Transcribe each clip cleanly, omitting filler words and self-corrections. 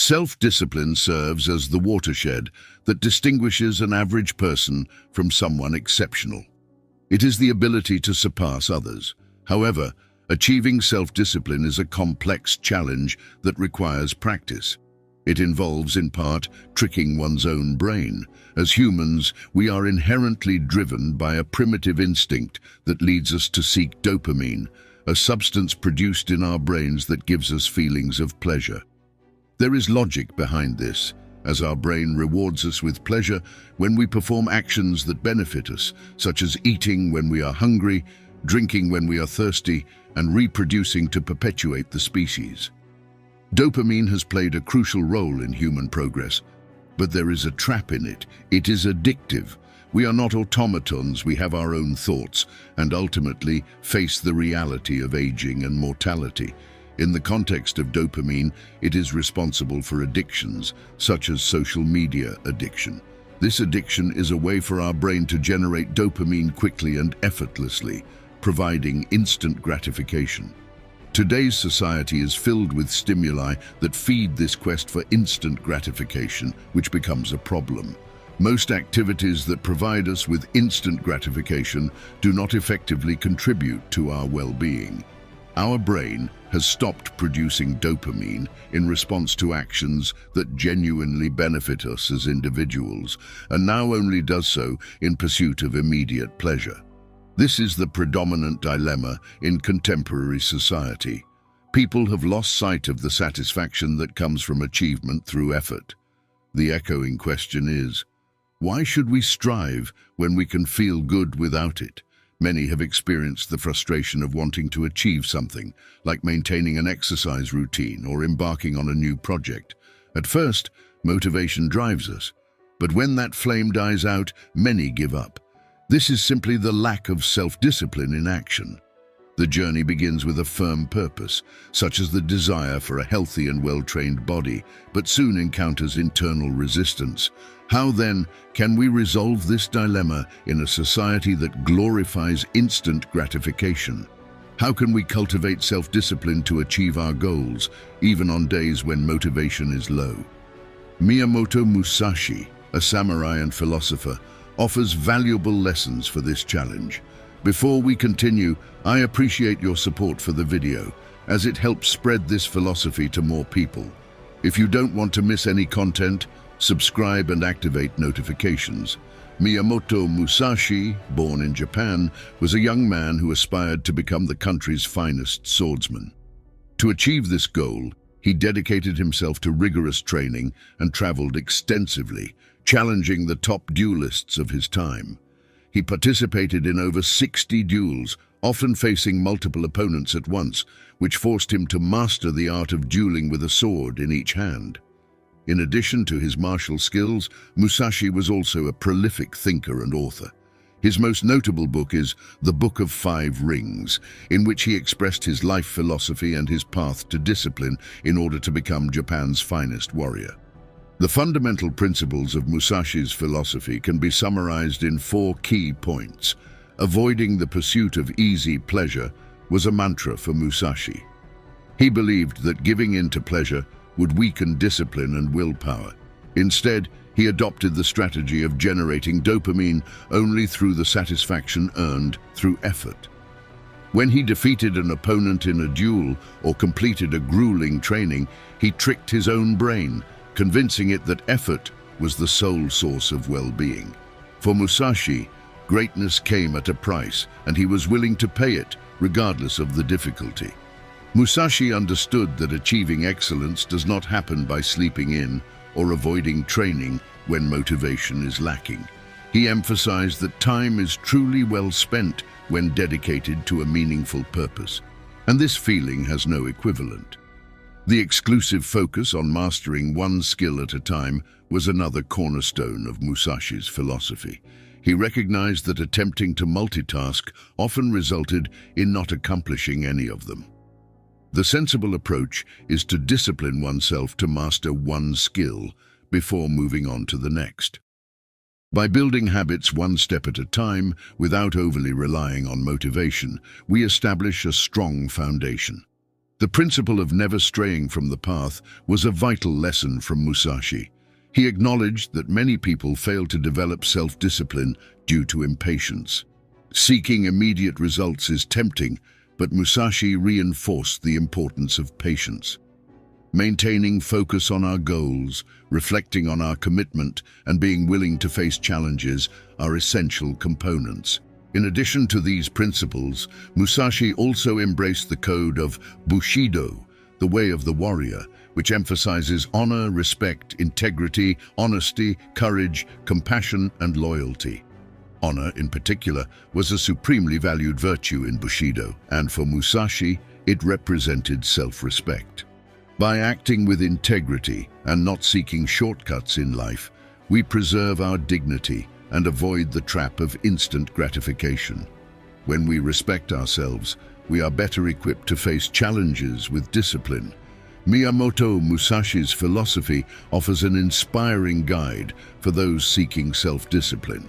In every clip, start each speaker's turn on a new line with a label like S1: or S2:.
S1: Self-discipline serves as the watershed that distinguishes an average person from someone exceptional. It is the ability to surpass others. However, achieving self-discipline is a complex challenge that requires practice. It involves, in part, tricking one's own brain. As humans, we are inherently driven by a primitive instinct that leads us to seek dopamine, a substance produced in our brains that gives us feelings of pleasure. There is logic behind this, as our brain rewards us with pleasure when we perform actions that benefit us, such as eating when we are hungry, drinking when we are thirsty, and reproducing to perpetuate the species. Dopamine has played a crucial role in human progress, but there is a trap in it. It is addictive. We are not automatons, we have our own thoughts, and ultimately face the reality of aging and mortality. In the context of dopamine, it is responsible for addictions, such as social media addiction. This addiction is a way for our brain to generate dopamine quickly and effortlessly, providing instant gratification. Today's society is filled with stimuli that feed this quest for instant gratification, which becomes a problem. Most activities that provide us with instant gratification do not effectively contribute to our well-being. Our brain has stopped producing dopamine in response to actions that genuinely benefit us as individuals, and now only does so in pursuit of immediate pleasure. This is the predominant dilemma in contemporary society. People have lost sight of the satisfaction that comes from achievement through effort. The echoing question is, why should we strive when we can feel good without it? Many have experienced the frustration of wanting to achieve something, like maintaining an exercise routine or embarking on a new project. At first, motivation drives us, but when that flame dies out, many give up. This is simply the lack of self-discipline in action. The journey begins with a firm purpose, such as the desire for a healthy and well-trained body, but soon encounters internal resistance. How then can we resolve this dilemma in a society that glorifies instant gratification? How can we cultivate self-discipline to achieve our goals, even on days when motivation is low? Miyamoto Musashi, a samurai and philosopher, offers valuable lessons for this challenge. Before we continue, I appreciate your support for the video, as it helps spread this philosophy to more people. If you don't want to miss any content, subscribe and activate notifications. Miyamoto Musashi, born in Japan, was a young man who aspired to become the country's finest swordsman. To achieve this goal, he dedicated himself to rigorous training and traveled extensively, challenging the top duelists of his time. He participated in over 60 duels, often facing multiple opponents at once, which forced him to master the art of dueling with a sword in each hand. In addition to his martial skills, Musashi was also a prolific thinker and author. His most notable book is The Book of Five Rings, in which he expressed his life philosophy and his path to discipline in order to become Japan's finest warrior. The fundamental principles of Musashi's philosophy can be summarized in 4 key points. Avoiding the pursuit of easy pleasure was a mantra for Musashi. He believed that giving in to pleasure would weaken discipline and willpower. Instead, he adopted the strategy of generating dopamine only through the satisfaction earned through effort. When he defeated an opponent in a duel or completed a grueling training, he tricked his own brain, convincing it that effort was the sole source of well-being. For Musashi, greatness came at a price, and he was willing to pay it, regardless of the difficulty. Musashi understood that achieving excellence does not happen by sleeping in or avoiding training when motivation is lacking. He emphasized that time is truly well spent when dedicated to a meaningful purpose, and this feeling has no equivalent. The exclusive focus on mastering one skill at a time was another cornerstone of Musashi's philosophy. He recognized that attempting to multitask often resulted in not accomplishing any of them. The sensible approach is to discipline oneself to master one skill before moving on to the next. By building habits one step at a time, without overly relying on motivation, we establish a strong foundation. The principle of never straying from the path was a vital lesson from Musashi. He acknowledged that many people fail to develop self-discipline due to impatience. Seeking immediate results is tempting, but Musashi reinforced the importance of patience. Maintaining focus on our goals, reflecting on our commitment, and being willing to face challenges are essential components. In addition to these principles, Musashi also embraced the code of Bushido, the way of the warrior, which emphasizes honor, respect, integrity, honesty, courage, compassion, and loyalty. Honor, in particular, was a supremely valued virtue in Bushido, and for Musashi, it represented self-respect. By acting with integrity and not seeking shortcuts in life, we preserve our dignity and avoid the trap of instant gratification. When we respect ourselves, we are better equipped to face challenges with discipline. Miyamoto Musashi's philosophy offers an inspiring guide for those seeking self-discipline.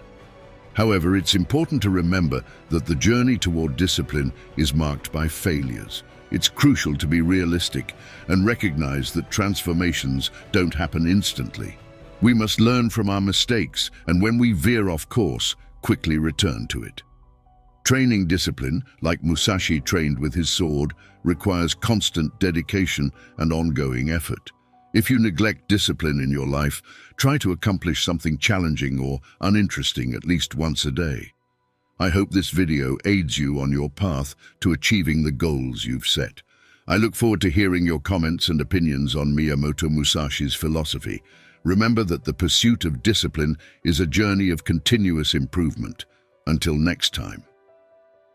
S1: However, it's important to remember that the journey toward discipline is marked by failures. It's crucial to be realistic and recognize that transformations don't happen instantly. We must learn from our mistakes, and when we veer off course, quickly return to it. Training discipline, like Musashi trained with his sword, requires constant dedication and ongoing effort. If you neglect discipline in your life, try to accomplish something challenging or uninteresting at least once a day. I hope this video aids you on your path to achieving the goals you've set. I look forward to hearing your comments and opinions on Miyamoto Musashi's philosophy. Remember that the pursuit of discipline is a journey of continuous improvement. Until next time.